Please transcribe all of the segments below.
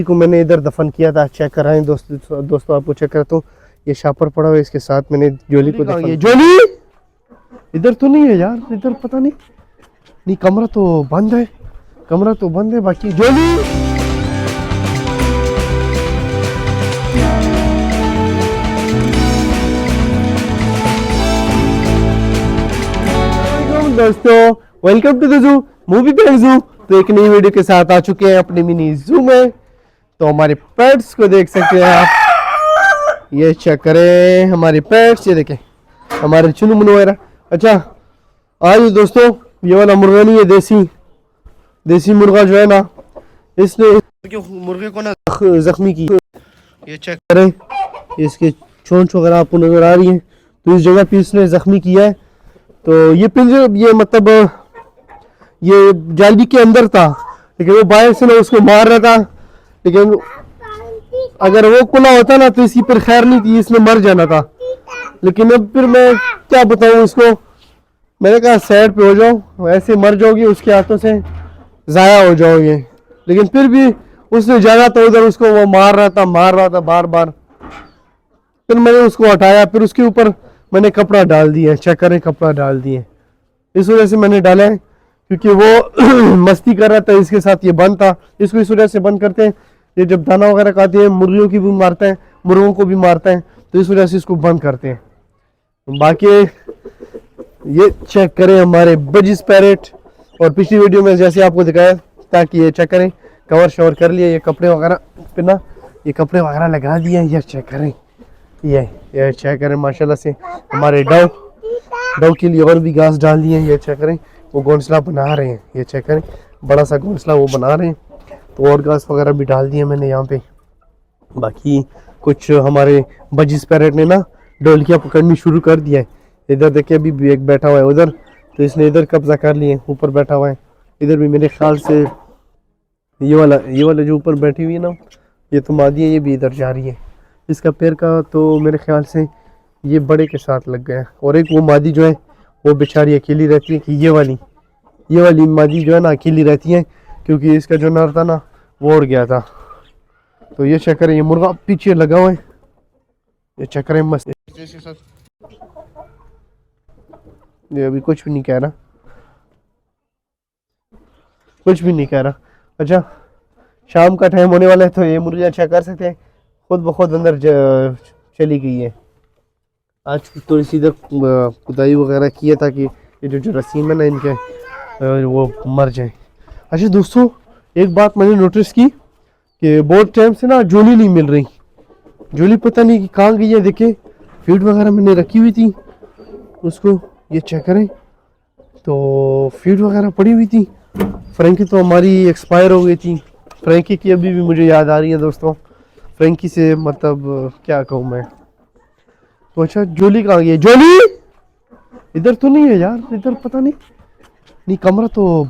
को मैंने इधर दफन किया था। चेक कराएं दोस्तों आपको चेक करता हूँ। ये शापर पड़ा हुआ है, इसके साथ मैंने जोली को दफन किया। जोली इधर तो नहीं है यार, इधर पता नहीं कमरा तो बंद है, बाकी जोली दोस्तों, welcome to the zoo movie pack zoo. तो एक नई वीडियो के साथ आ चुके हैं अपने मिनी जू में। तो हमारे पेट्स को देख सकते हैं आप, ये चेक करें हमारे पेट्स, ये देखें हमारे चुनु मुनु वगैरह। अच्छा आज दोस्तों ये वाला मुर्गा नहीं है, देसी मुर्गा जो है ना, इसने मुर्गे को ना जख्मी की। ये चेक करें, इसके चोंच वगैरह आपको नजर आ रही है, तो इस जगह पे इसने जख्मी किया है। तो ये पिंजरे, ये मतलब ये जाली के अंदर था, लेकिन वो बाहर से ना उसको मार रहा था, लेकिन अगर वो खुला होता ना तो इसकी फिर खैर नहीं थी, इसने मर जाना था। लेकिन अब फिर मैं क्या बताऊं इसको, मैंने कहा साइड पे हो जाओ, ऐसे मर जाओगे, उसके हाथों से ज़ाया हो जाओगे। लेकिन फिर भी उसने जाना था उधर, उसको वो मार रहा था बार बार। फिर मैंने उसको हटाया, फिर उसके ऊपर मैंने कपड़ा डाल दिया। चेक करें, कपड़ा डाल दिए, इस वजह से मैंने डाला है क्योंकि वो मस्ती कर रहा था, इसके साथ ये बंद था। इसको इस वजह से बंद करते हैं, ये जब दाना वगैरह खाते हैं मुर्गियों की भी मारता है, मुर्गों को भी मारता है, तो इस वजह से इसको बंद करते हैं। बाकी ये चेक करें हमारे बजिस पैरेट, और पिछली वीडियो में जैसे आपको दिखाया, ताकि ये चेक करें कवर शवर कर लिया, ये कपड़े वगैरह पे ना ये कपड़े वगैरह लगा दिए। ये चेक करें, ये चेक करें माशाल्लाह से हमारे डव के लिए और भी घास डाल दिए हैं। ये चेक करें वो घोंसला बना रहे हैं, ये चेक करें बड़ा सा घोंसला वो बना रहे हैं, तो और घास वगैरह भी डाल दिए मैंने यहाँ पे। बाकी कुछ हमारे बजिस पैरेट ने ना डोलियाँ पकड़नी शुरू कर दिया है। इधर देखिए अभी एक बैठा हुआ है उधर, तो इसने इधर कब्जा कर लिए, ऊपर बैठा हुआ है। इधर भी मेरे ख्याल से ये वाला जो ऊपर बैठी हुई है ना, ये तो मादी है, ये भी इधर जा रही है। इसका पैर का तो मेरे ख्याल से ये बड़े के साथ लग गया है, और एक वो मादी जो है वो बेचारी अकेली रहती है। कि ये वाली मादी जो है ना अकेली रहती है, क्योंकि इसका जो नर था ना वो उड़ गया था। तो ये चेक करें, ये मुर्गा पीछे लगा हुआ है, ये चेक करें मस्त। ये अभी कुछ भी नहीं कह रहा, अच्छा शाम का टाइम होने वाला है, तो ये मुर्गियाँ चेक कर सकते हैं खुद ब खुद अंदर चली गई है। आज थोड़ी सी इधर खुदाई वगैरह की है, ताकि ये जो जरासीम है ना इनके वो मर जाए। अच्छा दोस्तों, एक बात मैंने नोटिस की कि बहुत टाइम से ना जोली नहीं मिल रही। जोली पता नहीं कि कहाँ गई है। देखे फीड वगैरह मैंने रखी हुई थी उसको, ये चेक करें तो फीड वगैरह पड़ी हुई थी। फ्रैंकी तो हमारी एक्सपायर हो गई थी। फ्रैंकी की अभी भी मुझे याद आ रही है दोस्तों, फ्रैंकी से मतलब क्या कहूँ मैं। तो अच्छा जोली कहाँ गई है? जोली इधर तो नहीं है यार, इधर पता नहीं कमरा तो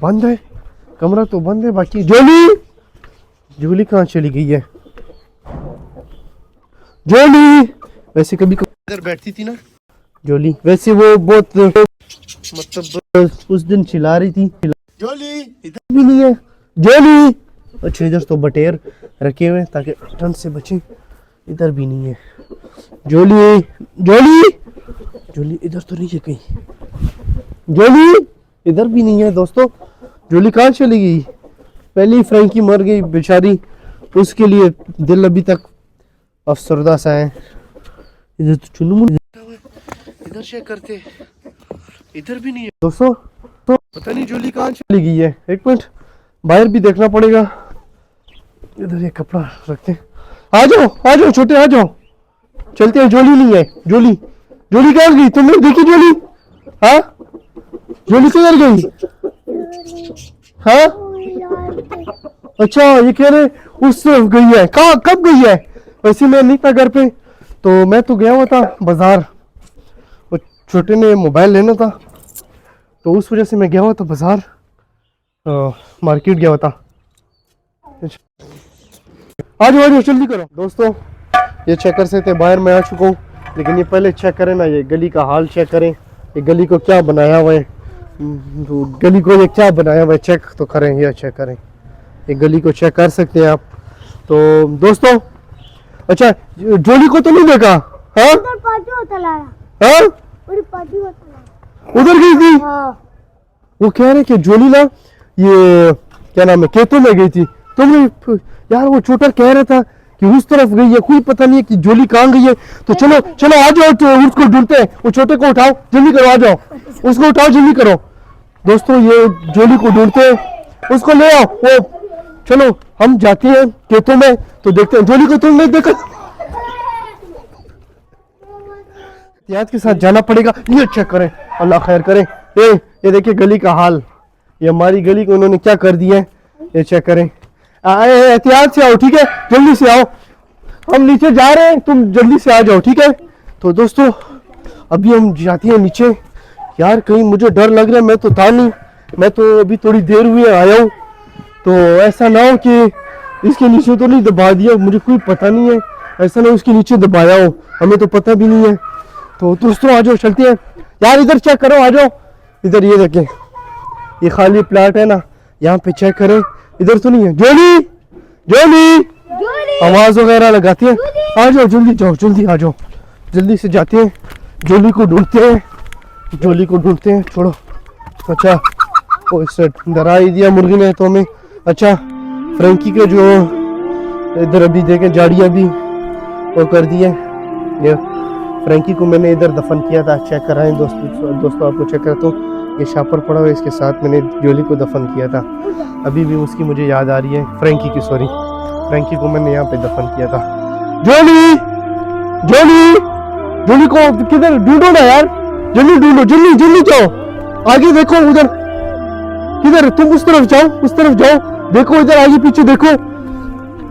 बंद है, बाकी जोली कहाँ चली गई है? जोली वैसे कभी इधर बैठती थी ना जोली, वैसे वो बहुत मतलब उस दिन चिल्ला रही थी। जोली इधर भी नहीं है, जोली। अच्छा इधर तो बटेर रखे हुए ताकि ठंड से बचे, इधर भी नहीं है। जोली इधर तो नहीं है कहीं, जोली इधर भी नहीं है दोस्तों। जोली कहाँ चली गई? पहले ही फ्रैंकी मर गई बेचारी, उसके लिए दिल अभी तक अफसरदा सा है। इधर तो चुनु इधर चेक करते, इधर भी नहीं है दोस्तों। तो पता नहीं जोली कहाँ चली गई है, एक मिनट बाहर भी देखना पड़ेगा। इधर ये कपड़ा रखते हैं, आ जाओ छोटे आ जाओ, चलते हैं। जोली नहीं है, जोली कहाँ गई? तुमने देखी जोली? हाँ जोली किधर गई? हाँ अच्छा ये कह रहे उस तरफ गई है, कब गई है? वैसे मैं नहीं था घर पे, तो मैं तो गया हुआ था बाजार, वो छोटे ने मोबाइल लेना था, तो उस वजह से मैं गया हुआ था बाजार, मार्केट गया हुआ था। आ जाओ जल्दी करो दोस्तों। ये चेक कर सकते हैं, बाहर मैं आ चुका हूँ, लेकिन ये पहले चेक करें ना, ये गली का हाल चेक करें। ये गली को क्या बनाया हुआ है, चेक तो करें। ये चेक करें, ये गली को चेक कर सकते हैं आप। तो दोस्तों, अच्छा जोली को तो नहीं देखा? हाँ उधर पार्टी होता लाया, हाँ उधर पार्टी होता लाया। उधर गई थी। हाँ वो कह रहे कि जोली ना ये क्या नाम है खेतों में गई थी। तो मैं यार वो छोटा कह रहा था कि उस तरफ गई है, कोई पता नहीं है कि जोली कहाँ गई है। तो चलो चलो आ जाओ, तो उसको ढूंढते हैं। वो छोटे को उठाओ, जल्दी करो, आ जाओ, उसको उठाओ, जल्दी करो। दोस्तों ये जोली को ढूंढते हैं, उसको ले आओ। वो चलो हम जाते हैं खेतों में, तो देखते हैं जोली को। तुमने देखा? एहतियात के साथ जाना पड़ेगा। ये चेक करें, अल्लाह खैर करे। ये देखिए गली का हाल, ये हमारी गली को उन्होंने क्या कर दिया है, ये चेक करें। एहतियात से आओ, ठीक है, जल्दी से आओ, हम नीचे जा रहे हैं, तुम जल्दी से आ जाओ, ठीक है। तो दोस्तों अभी हम जाते हैं नीचे। यार कहीं मुझे डर लग रहा है, मैं तो था नहीं, मैं तो अभी थोड़ी देर हुई आया हूँ। तो ऐसा ना हो कि इसके नीचे तो नहीं दबा दिया, मुझे कोई पता नहीं है, ऐसा ना उसके नीचे दबाया हो, हमें तो पता भी नहीं है। तो दोस्तों आ जाओ, चलते हैं। यार इधर चेक करो, आ जाओ इधर, ये देखें ये खाली प्लाट है ना, यहाँ पे चेक करें, इधर तो नहीं है। जोली जोली आवाज वगैरह लगाती है, आ जाओ जल्दी, जाओ जल्दी, आ जाओ जल्दी से, जाते हैं जोली को ढूंढते हैं, जोली को ढूंढते हैं। छोड़ो, अच्छा ओ इससे डरा ही दिया मुर्गी ने तो हमें। अच्छा फ्रैंकी के जो इधर अभी देखें झाड़ियाँ भी वो कर दी है। ये फ्रैंकी को मैंने इधर दफन किया था, चेक कराएं दोस्तों आपको चेक करता हूँ। ये शापर पड़ा हुआ है, इसके साथ मैंने जोली को दफन किया था। अभी भी उसकी मुझे याद आ रही है, फ्रैंकी की, सॉरी फ्रैंकी को मैंने यहाँ पे दफन किया था। जोली जोली जोली को किधर ढूंढो ना यार, जल्दी ढूंढो, जल्दी जल्दी जाओ, आगे देखो उधर, किधर, तुम उस तरफ जाओ, उस तरफ जाओ, देखो इधर आगे पीछे देखो।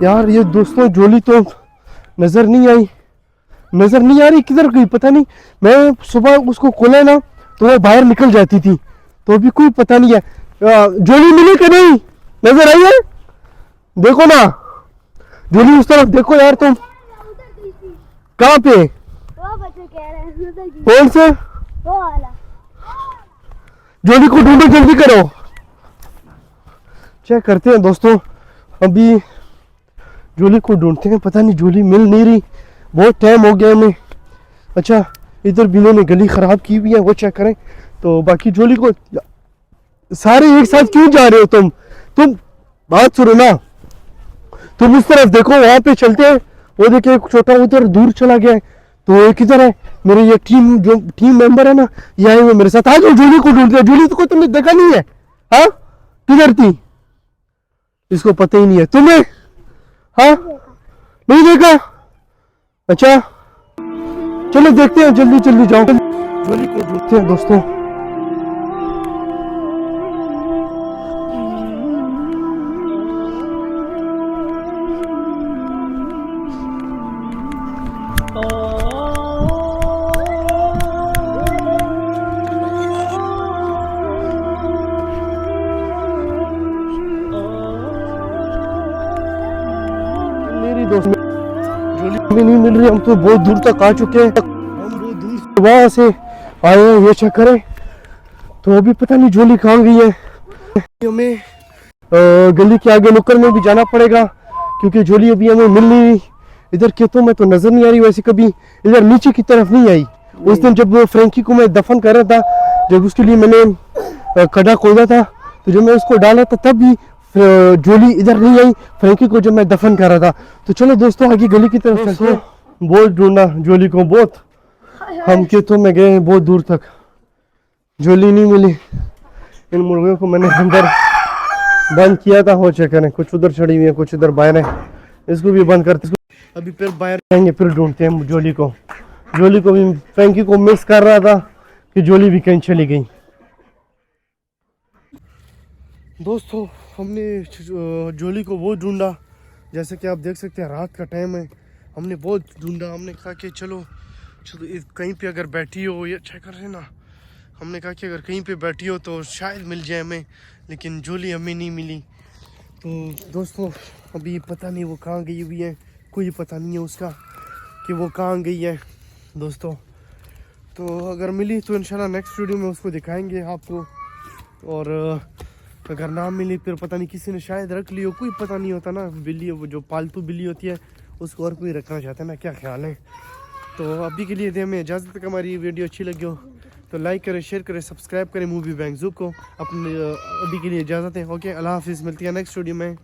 यार ये दोस्तों जोली तो नजर नहीं आई, नजर नहीं आ रही, किधर गई पता नहीं। मैं सुबह उसको खोला ना तो वो बाहर निकल जाती थी, तो अभी कोई पता नहीं है। जोली मिली कि नहीं, नजर आई है? देखो ना जोली, उस तरफ देखो यार तुम। कहाँ पे? वो बच्चे कह रहे हैं उधर की, कौन से? वो वाला। जोली को ढूंढो, जल्दी करो, चेक करते हैं दोस्तों। अभी जोली को ढूंढते हैं, पता नहीं जोली मिल नहीं रही, बहुत टाइम हो गया हमें। अच्छा इधर बिलों ने गली खराब की हुई है, वो चेक करें। तो बाकी जोली को, सारे एक साथ क्यों जा रहे हो तुम बात सुनो ना, तुम उस तरफ देखो, वहां पे चलते हैं। वो देखिए एक छोटा उधर दूर चला गया है, तो एक इधर है, मेरे ये जो टीम मेंबर है ना, ये आए हुए मेरे साथ। आ जाओ जोली को ढूंढते हैं। जोली को तुमने देखा नहीं है? हाँ किधर थी, इसको पता ही नहीं है तुम्हें? हाँ नहीं देखा? अच्छा चलो देखते हैं, जल्दी जल्दी जाओ, जोली को ढूंढते हैं दोस्तों। मेरी दोस्त जोली भी नहीं मिल रही, हम तो बहुत दूर तक आ चुके हैं, हम बहुत दूर से वहां से आए हैं, ये चेक करें। तो अभी पता नहीं जोली कहाँ गई है। हमें गली के आगे नुक्कड़ में भी जाना पड़ेगा, क्योंकि जोली अभी हमें मिल नहीं रही। इधर खेतों में तो नजर नहीं आ रही, वैसे कभी इधर नीचे की तरफ नहीं आई। उस दिन जब फ्रैंकी को मैं दफन कर रहा था, जब उसके लिए मैंने खड्डा खोदा था, तो जब मैं उसको डाला था तब भी जोली इधर नहीं आई, फ्रैंकी को जब मैं दफन कर रहा था। तो चलो दोस्तों आगे गली की तरफ चलते हैं। बहुत ढूंढा जोली को, बहुत हम खेतों में गए बहुत दूर तक, जोली नहीं मिली। इन मुर्गियों को मैंने अंदर बंद किया था, हो चेक करें, कुछ उधर चढ़ी हुई है, कुछ इधर बाहर है, इसको भी बंद करते। अभी फिर बाहर जाएंगे, फिर ढूंढते हैं जोली को। जोली को भी फ्रैंकी को मिस कर रहा था कि जोली भी कहीं चली गई। दोस्तों हमने जोली को बहुत ढूंढा, जैसे कि आप देख सकते हैं रात का टाइम है, हमने बहुत ढूंढा। हमने कहा कि चलो कहीं पे अगर बैठी हो, ये चेक कर रहे ना, हमने कहा कि अगर कहीं पे बैठी हो तो शायद मिल जाए हमें, लेकिन जोली हमें नहीं मिली। तो दोस्तों अभी पता नहीं वो कहाँ गई हुई है, कोई पता नहीं है उसका कि वो कहाँ गई है दोस्तों। तो अगर मिली तो इंशाल्लाह नेक्स्ट वीडियो में उसको दिखाएंगे आपको। और अगर ना मिली फिर पता नहीं किसी ने शायद रख ली हो, कोई पता नहीं होता ना। बिल्ली वो जो पालतू बिल्ली होती है उसको और कोई रखना चाहता है ना, क्या ख्याल है। तो अभी के लिए दे हमें इजाज़त, तक हमारी वीडियो अच्छी लगी हो तो लाइक करें, शेयर करें, सब्सक्राइब करें मूवी बैंक ज़ू को। अपने अभी के लिए इजाज़त है। ओके, अल्लाह हाफिज़, मिलती है नेक्स्ट वीडियो में।